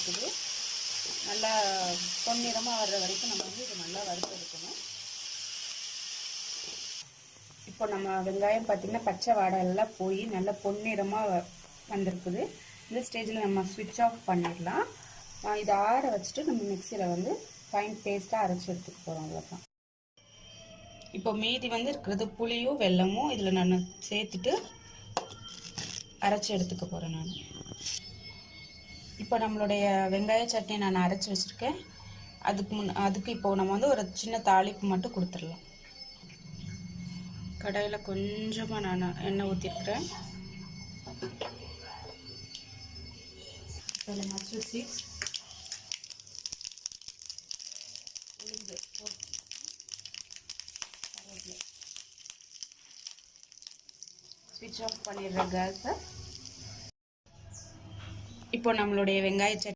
இருக்குது. நல்லா பொன்னிறமாக வர்ற வரைக்கும் நம்ம வந்து இது நல்லா வறுத்தெடுக்கணும். இப்போ நம்ம வெங்காயம் பார்த்திங்கன்னா பச்சை வாடை எல்லாம் போய் நல்லா பொன்னிறமாக வந்திருக்குது. இந்த ஸ்டேஜில் நம்ம ஸ்விட்ச் ஆஃப் பண்ணிடலாம். இதை ஆற வச்சுட்டு நம்ம மிக்சியில் வந்து ஃபைன் பேஸ்ட்டாக அரைச்சி எடுத்துக்க போகிறோம். அவ்வளோதான். இப்போ மீதி வந்து இருக்கிறது புளியும் வெல்லமும் இதில் நான் சேர்த்துட்டு அரைச்சி எடுத்துக்க போகிறேன். நான் இப்போ நம்மளுடைய வெங்காய சட்னி நான் அரைச்சி வச்சுருக்கேன். அதுக்கு இப்போ நம்ம வந்து ஒரு சின்ன தாளிப்பு மட்டும் கொடுத்துடலாம். கடாயில் கொஞ்சமாக நான் எண்ணெய் ஊற்றிருக்கிறேன். அதில் மஸ்டர்ட் சீட்ஸ், உளுந்து ஸ்விட்ச் ஆஃப் பண்ணிடுற கேஸை. இப்போ நம்மளுடைய வெங்காய சட்னி